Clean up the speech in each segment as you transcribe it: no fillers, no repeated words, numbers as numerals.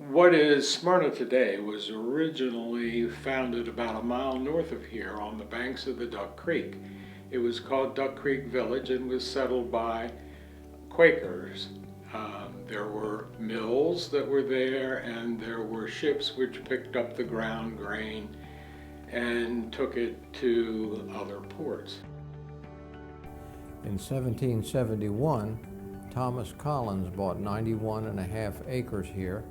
What is Smyrna today was originally founded about a mile north of here on the banks of the Duck Creek. It was called Duck Creek Village and was settled by Quakers. There were mills that were there, and there were ships which picked up the ground grain and took it to other ports. In 1771, Thomas Collins bought 91.5 acres here,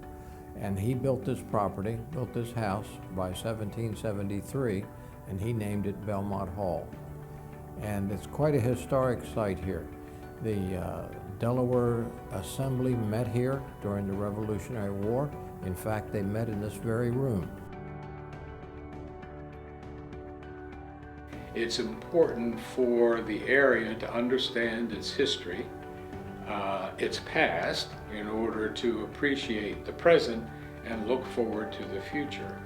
and he built this property, built this house by 1773, and he named it Belmont Hall. And it's quite a historic site here. The Delaware Assembly met here during the Revolutionary War. In fact, they met in this very room. It's important for the area to understand its history, its past, in order to appreciate the present and look forward to the future.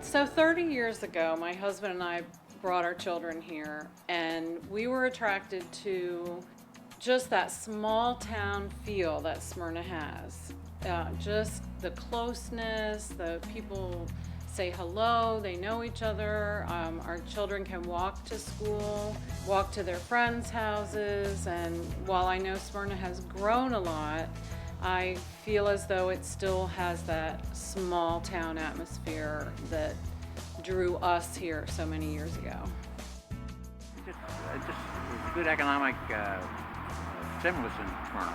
So 30 years ago, my husband and I brought our children here, and we were attracted to just that small town feel that Smyrna has. Just the closeness, the people say hello, they know each other. Our children can walk to school, walk to their friends' houses, and while I know Smyrna has grown a lot, I feel as though it still has that small town atmosphere that drew us here so many years ago. It was a good economic stimulus in Smyrna.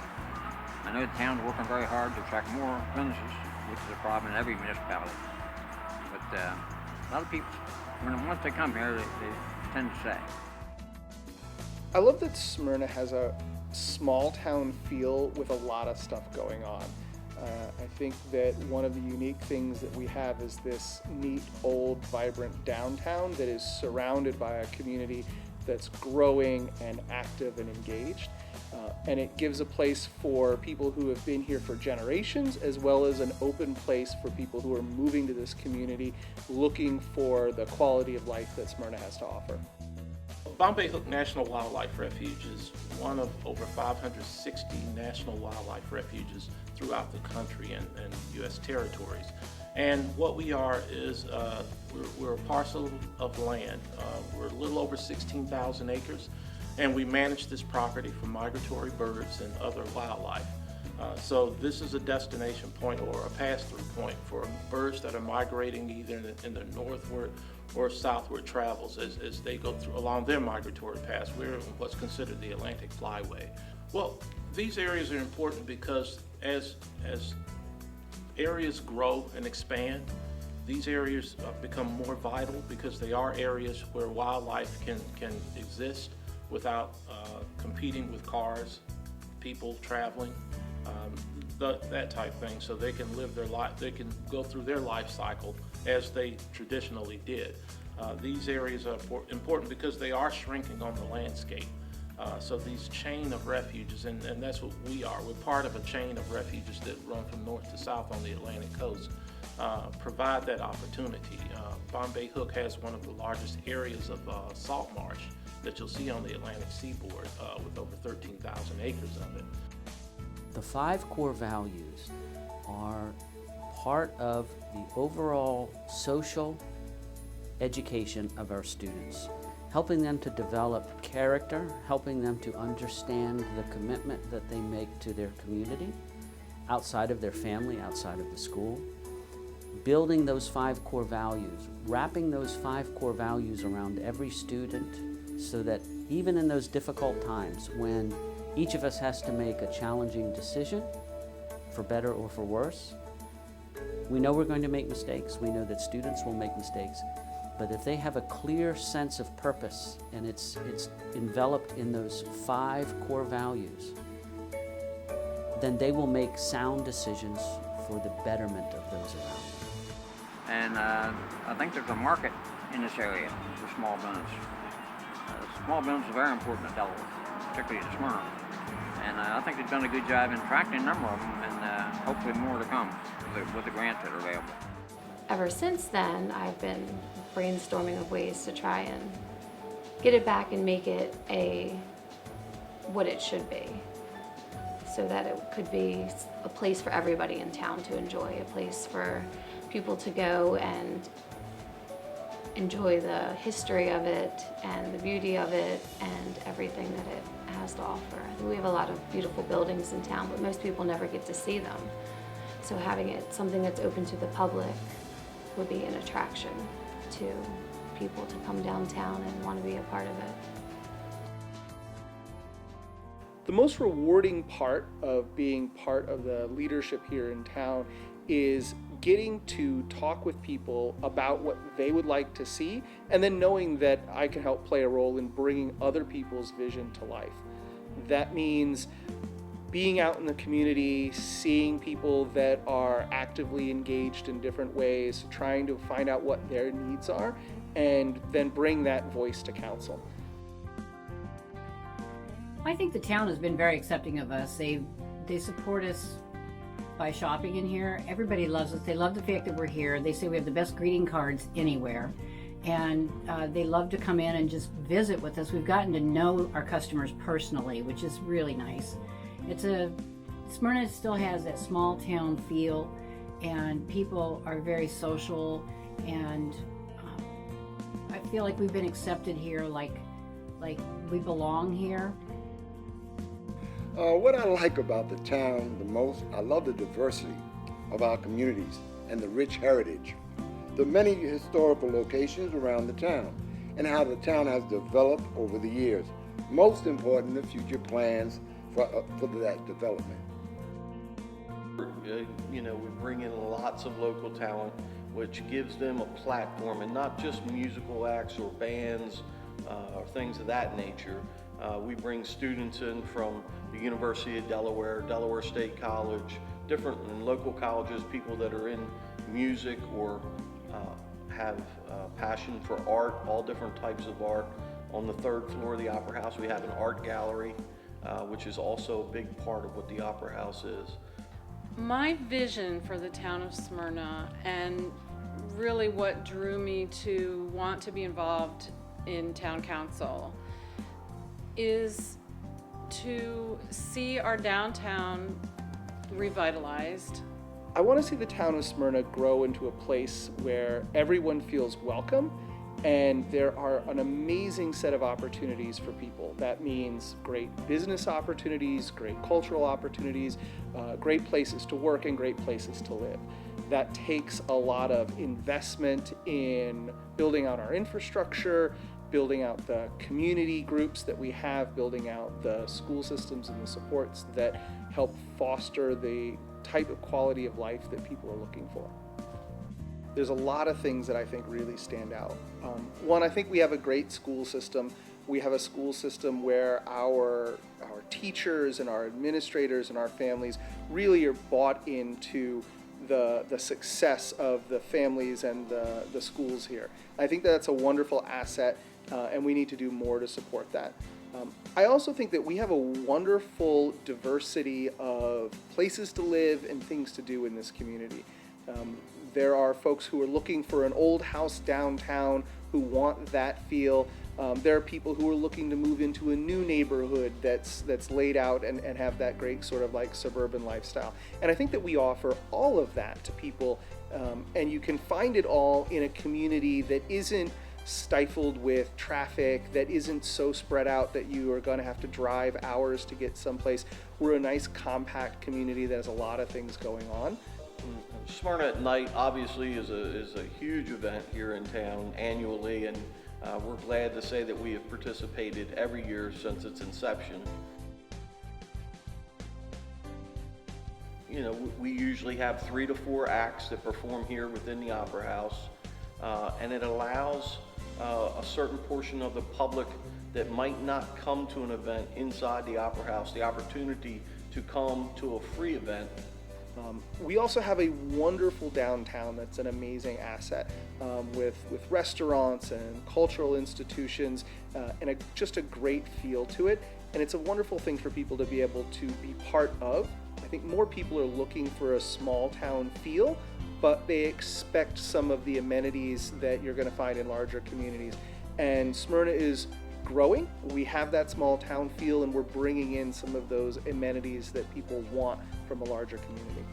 I know the town's working very hard to attract more businesses, which is a problem in every municipality. But a lot of people, once they come here, they tend to stay. I love that Smyrna has a small town feel with a lot of stuff going on. I think that one of the unique things that we have is this neat, old, vibrant downtown that is surrounded by a community that's growing and active and engaged. And it gives a place for people who have been here for generations, as well as an open place for people who are moving to this community looking for the quality of life that Smyrna has to offer. Bombay Hook National Wildlife Refuge is one of over 560 national wildlife refuges throughout the country and U.S. territories. And what we are is we're a parcel of land. We're a little over 16,000 acres, and we manage this property for migratory birds and other wildlife. So this is a destination point or a pass-through point for birds that are migrating either in the northward or southward travels as they go through along their migratory paths. We're in what's considered the Atlantic Flyway. Well, these areas are important because as areas grow and expand, these areas become more vital because they are areas where wildlife can exist without competing with cars, people traveling, that type thing, so they can live their life, they can go through their life cycle as they traditionally did. These areas are important because they are shrinking on the landscape. So these chain of refuges, and that's what we are. We're part of a chain of refuges that run from north to south on the Atlantic coast, provide that opportunity. Bombay Hook has one of the largest areas of salt marsh that you'll see on the Atlantic seaboard with over 13,000 acres of it. The 5 core values are part of the overall social education of our students, helping them to develop character, helping them to understand the commitment that they make to their community, outside of their family, outside of the school, building those 5 core values, wrapping those 5 core values around every student so that even in those difficult times when each of us has to make a challenging decision, for better or for worse, we know we're going to make mistakes. We know that students will make mistakes. But if they have a clear sense of purpose and it's enveloped in those 5 core values, then they will make sound decisions for the betterment of those around them. And I think there's a market in this area for small business. Small business is very important to Delaware, particularly to Smyrna. And I think they've done a good job in attracting a number of them, and hopefully more to come with the grants that are available. Ever since then, I've been brainstorming of ways to try and get it back and make it what it should be. so that it could be a place for everybody in town to enjoy, a place for people to go and enjoy the history of it and the beauty of it and everything that it has to offer. We have a lot of beautiful buildings in town, but most people never get to see them. So having it something that's open to the public would be an attraction to people to come downtown and want to be a part of it. The most rewarding part of being part of the leadership here in town is getting to talk with people about what they would like to see, and then knowing that I can help play a role in bringing other people's vision to life. That means being out in the community, seeing people that are actively engaged in different ways, trying to find out what their needs are, and then bring that voice to council. I think the town has been very accepting of us. They support us by shopping in here. Everybody loves us. They love the fact that we're here. They say we have the best greeting cards anywhere. And they love to come in and just visit with us. We've gotten to know our customers personally, which is really nice. Smyrna still has that small town feel, and people are very social, and I feel like we've been accepted here like we belong here. What I like about the town the most, I love the diversity of our communities and the rich heritage, the many historical locations around the town, and how the town has developed over the years. Most important, the future plans for that development. We bring in lots of local talent, which gives them a platform, and not just musical acts or bands or things of that nature. We bring students in from the University of Delaware, Delaware State College, different local colleges, people that are in music or have passion for art, all different types of art. On the third floor of the Opera House, we have an art gallery, which is also a big part of what the Opera House is. My vision for the town of Smyrna, and really what drew me to want to be involved in town council, is to see our downtown revitalized. I want to see the town of Smyrna grow into a place where everyone feels welcome, and there are an amazing set of opportunities for people. That means great business opportunities, great cultural opportunities, great places to work, and great places to live. That takes a lot of investment in building out our infrastructure, building out the community groups that we have, building out the school systems and the supports that help foster the type of quality of life that people are looking for. There's a lot of things that I think really stand out. One, I think we have a great school system. We have a school system where our teachers and our administrators and our families really are bought into the success of the families and the schools here. I think that's a wonderful asset, and we need to do more to support that. I also think that we have a wonderful diversity of places to live and things to do in this community. There are folks who are looking for an old house downtown who want that feel. There are people who are looking to move into a new neighborhood that's laid out and have that great sort of like suburban lifestyle. And I think that we offer all of that to people, and you can find it all in a community that isn't stifled with traffic, that isn't so spread out that you are going to have to drive hours to get someplace. We're a nice compact community that has a lot of things going on. Smyrna at Night obviously is a huge event here in town annually, and we're glad to say that we have participated every year since its inception. We usually have 3 to 4 acts that perform here within the Opera House, and it allows a certain portion of the public that might not come to an event inside the Opera House the opportunity to come to a free event. We also have a wonderful downtown that's an amazing asset, with restaurants and cultural institutions, and just a great feel to it. And it's a wonderful thing for people to be able to be part of. I think more people are looking for a small town feel, but they expect some of the amenities that you're going to find in larger communities. And Smyrna is growing. We have that small town feel, and we're bringing in some of those amenities that people want from a larger community.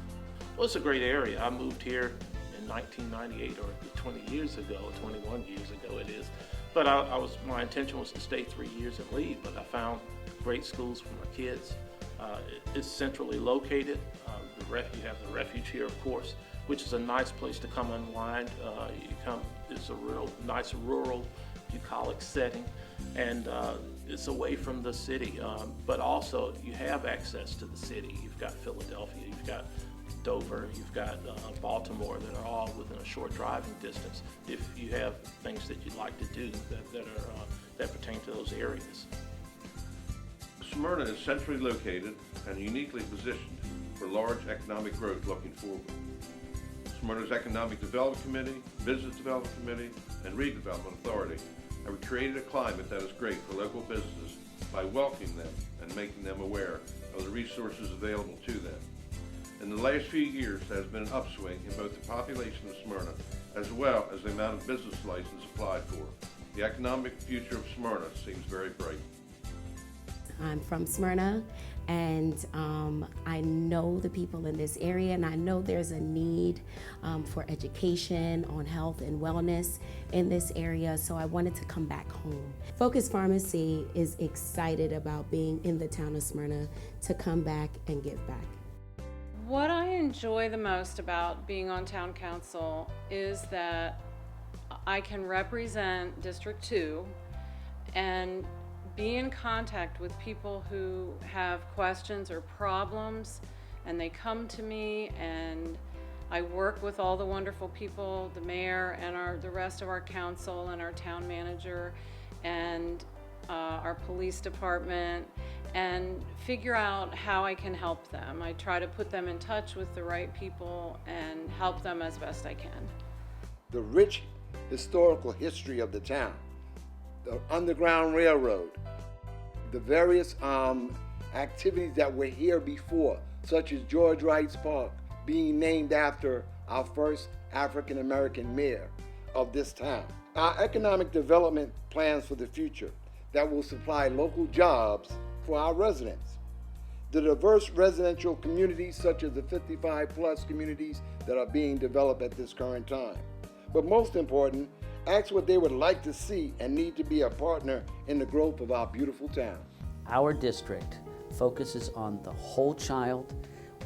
Well, it's a great area. I moved here in 1998, or 20 years ago, 21 years ago it is. But my intention was to stay 3 years and leave, but I found great schools for my kids. It's centrally located. You have the refuge here, of course, which is a nice place to come unwind. It's a real nice rural, bucolic setting, and it's away from the city. But also, you have access to the city. You've got Philadelphia, you've got Dover, you've got Baltimore, that are all within a short driving distance if you have things that you'd like to do that pertain to those areas. Smyrna is centrally located and uniquely positioned for large economic growth looking forward. Smyrna's Economic Development Committee, Business Development Committee, and Redevelopment Authority have created a climate that is great for local businesses by welcoming them and making them aware of the resources available to them. In the last few years, there has been an upswing in both the population of Smyrna as well as the amount of business licenses applied for. The economic future of Smyrna seems very bright. I'm from Smyrna, and I know the people in this area, and I know there's a need for education on health and wellness in this area, so I wanted to come back home. Focus Pharmacy is excited about being in the town of Smyrna to come back and give back. What I enjoy the most about being on town council is that I can represent District 2 and be in contact with people who have questions or problems, and they come to me, and I work with all the wonderful people, the mayor and the rest of our council and our town manager and our police department, and figure out how I can help them. I try to put them in touch with the right people and help them as best I can. The rich historical history of the town, the Underground Railroad, the various activities that were here before, such as George Wright's Park, being named after our first African American mayor of this town. Our economic development plans for the future that will supply local jobs for our residents. The diverse residential communities, such as the 55+ communities that are being developed at this current time. But most important, ask what they would like to see and need to be a partner in the growth of our beautiful town. Our district focuses on the whole child.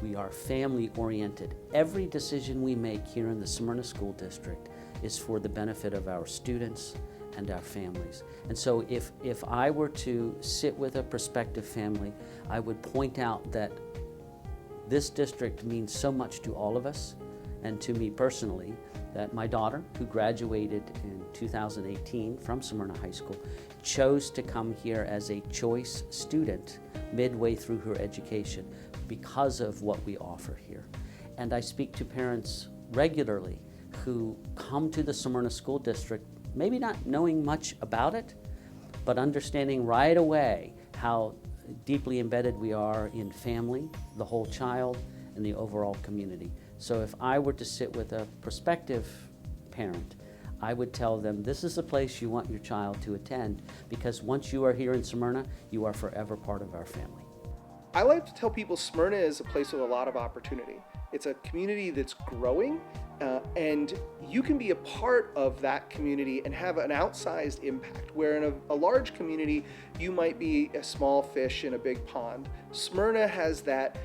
We are family oriented. Every decision we make here in the Smyrna School District is for the benefit of our students and our families. And so if I were to sit with a prospective family, I would point out that this district means so much to all of us, and to me personally, that my daughter, who graduated in 2018 from Smyrna High School, chose to come here as a choice student midway through her education because of what we offer here. And I speak to parents regularly who come to the Smyrna School District, maybe not knowing much about it, but understanding right away how deeply embedded we are in family, the whole child, and the overall community. So if I were to sit with a prospective parent, I would tell them this is the place you want your child to attend, because once you are here in Smyrna, you are forever part of our family. I like to tell people Smyrna is a place with a lot of opportunity. It's a community that's growing, and you can be a part of that community and have an outsized impact. Where in a large community, you might be a small fish in a big pond. Smyrna has that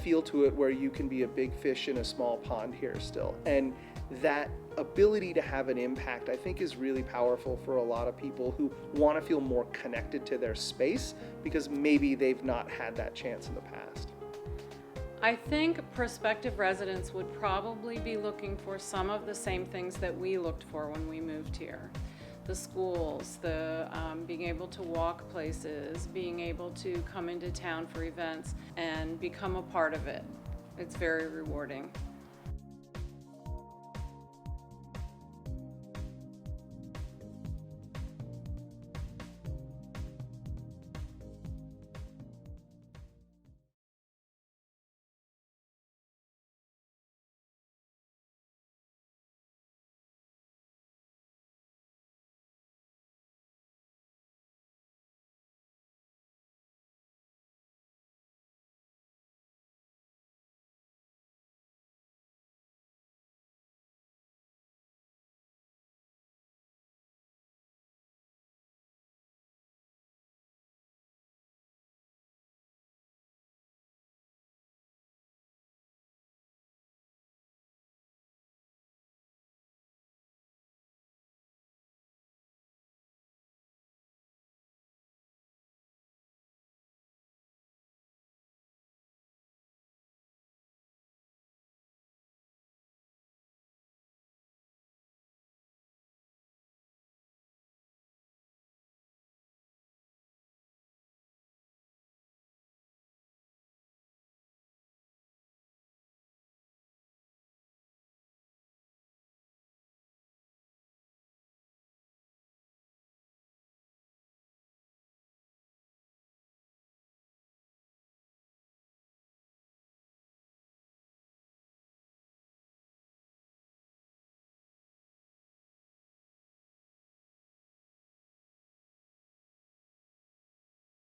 feel to it where you can be a big fish in a small pond here still. And that ability to have an impact, I think, is really powerful for a lot of people who want to feel more connected to their space because maybe they've not had that chance in the past. I think prospective residents would probably be looking for some of the same things that we looked for when we moved here. The schools, the being able to walk places, being able to come into town for events and become a part of it. It's very rewarding.